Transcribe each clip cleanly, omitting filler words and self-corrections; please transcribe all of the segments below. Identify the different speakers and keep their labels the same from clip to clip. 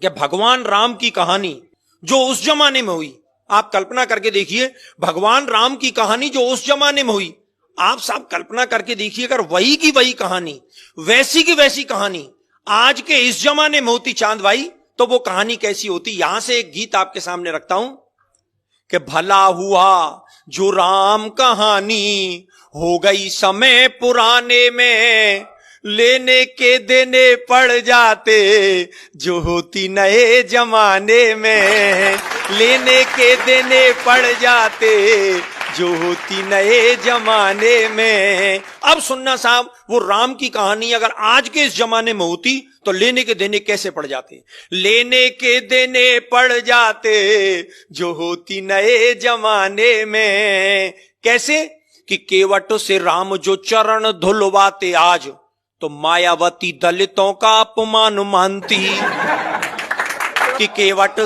Speaker 1: कि भगवान राम की कहानी जो उस जमाने में हुई, आप कल्पना करके देखिए, भगवान राम की कहानी जो उस जमाने में हुई, आप सब कल्पना करके देखिए, अगर वही की वही कहानी, वैसी की वैसी कहानी आज के इस जमाने में होती चांद भाई, तो वो कहानी कैसी होती। यहां से एक गीत आपके सामने रखता हूं कि भला हुआ जो राम कहानी हो गई समय पुराने में, लेने के देने पड़ जाते जो होती नए जमाने में, लेने के देने पड़ जाते जो होती नए जमाने में। अब सुनना साहब, वो राम की कहानी अगर आज के इस जमाने में होती तो लेने के देने कैसे पड़ जाते। लेने के देने पड़ जाते जो होती नए जमाने में। कैसे कि केवट से राम जो चरण धुलवाते आज, तो मायावती दलितों का अपमान मानती। कि केवट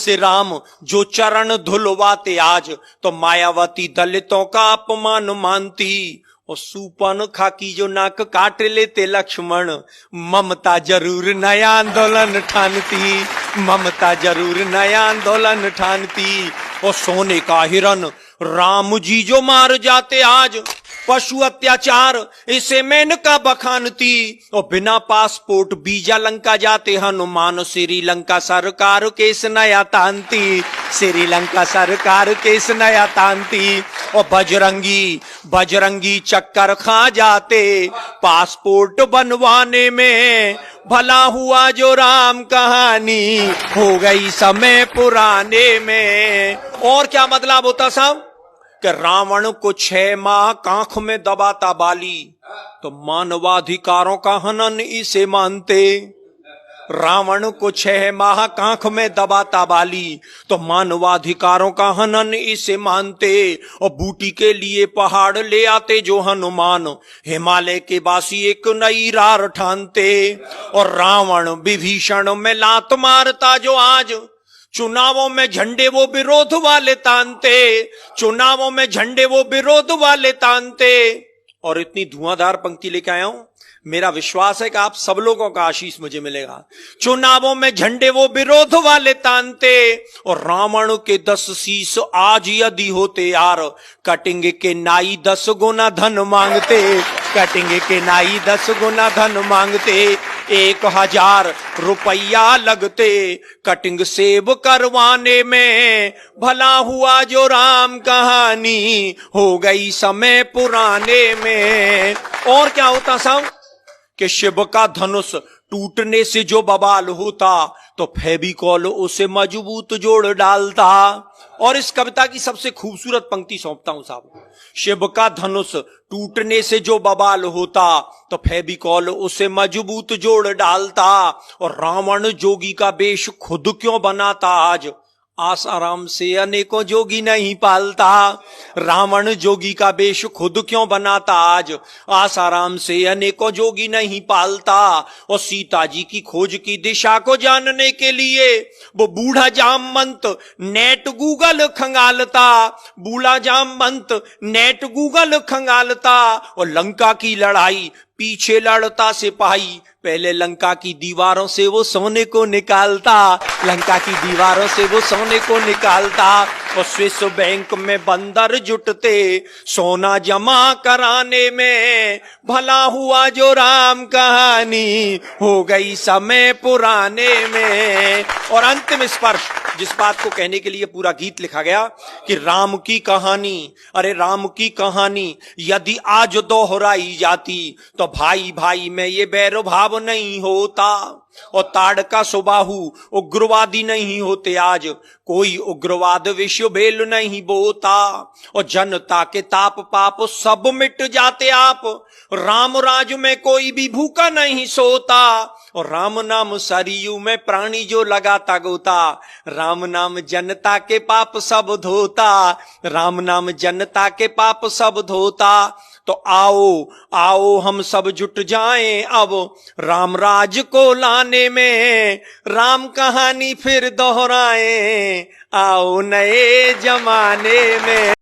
Speaker 1: से राम जो चरण धुलवाते आज, तो मायावती दलितों का अपमान मानती। और सूपन खाकी जो नाक काट लेते लक्ष्मण, ममता जरूर नया आंदोलन ठानती, ममता जरूर नया आंदोलन ठानती। और सोने का हिरन राम जी जो मार जाते आज, पशु अत्याचार इसे मेनका बखानती। और बिना पासपोर्ट वीजा लंका जाते हनुमान, श्रीलंका सरकार केस नया तानती, श्रीलंका सरकार केस नया तानती। और बजरंगी चक्कर खा जाते पासपोर्ट बनवाने में, भला हुआ जो राम कहानी हो गई समय पुराने में। और क्या बदलाव होता साहब कि रावण को 6 माह कांख में दबाता बाली, तो मानवाधिकारों का हनन इसे मानते। रावण को 6 माह कांख में दबाता बाली, तो मानवाधिकारों का हनन इसे मानते। और बूटी के लिए पहाड़ ले आते जो हनुमान, हिमालय के बासी एक नई रार ठानते। और रावण विभीषण में लात मारता जो आज, चुनावों में झंडे वो विरोध वाले तानते, चुनावों में झंडे वो विरोध वाले तानते। और इतनी धुआंधार पंक्ति लेके आया हूं, मेरा विश्वास है कि आप सब लोगों का आशीष मुझे मिलेगा। चुनावों में झंडे वो विरोध वाले तानते। और रावण के 10 शीश आज यदि होते यार, कटेंगे के नाई 10 गुना धन मांगते, कटेंगे के नाई 10 गुना धन मांगते। 1000 रुपया लगते कटिंग सेब करवाने में, भला हुआ जो राम कहानी हो गई समय पुराने में। और क्या होता साहब कि शिव का धनुष टूटने से जो बवाल होता, तो फेविकॉल उसे मजबूत जोड़ डालता। और इस कविता की सबसे खूबसूरत पंक्ति सौंपता हूं साहब, शिव का धनुष टूटने से जो बवाल होता, तो फेविकॉल उसे मजबूत जोड़ डालता। और रावण जोगी का वेश खुद क्यों बनाता आज, आसाराम से अनेकों जोगी नहीं पालता। रावण जोगी का वेश खुद क्यों बनाता आज, आसाराम से अनेकों जोगी नहीं पालता। और सीता जी की खोज की दिशा को जानने के लिए वो बूढ़ा जामवंत नेट गूगल खंगालता, बूढ़ा जामवंत नेट गूगल खंगालता। और लंका की लड़ाई पीछे लड़ता सिपाही, पहले लंका की दीवारों से वो सोने को निकालता, लंका की दीवारों से वो सोने को निकालता। और स्विस बैंक में बंदर जुटते सोना जमा कराने में, भला हुआ जो राम कहानी हो गई समय पुराने में। और अंतिम स्पर्श, जिस बात को कहने के लिए पूरा गीत लिखा गया कि राम की कहानी, अरे राम की कहानी यदि आज दोहराई जाती, तो भाई भाई में ये बैर भाव नहीं होता। और ताड़का सुबाहु उग्रवादी नहीं होते आज, कोई उग्रवाद विश्व भेल नहीं बोता। और जनता के ताप पाप सब मिट जाते आप, राम राज में कोई भी भूखा नहीं सोता। और राम नाम सरयू में प्राणी जो लगाता गोता, राम नाम जनता के पाप सब धोता, राम नाम जनता के पाप सब धोता। तो आओ आओ हम सब जुट जाएं अब राम राज को लाने में, राम कहानी फिर दोहराएं आओ नए जमाने में।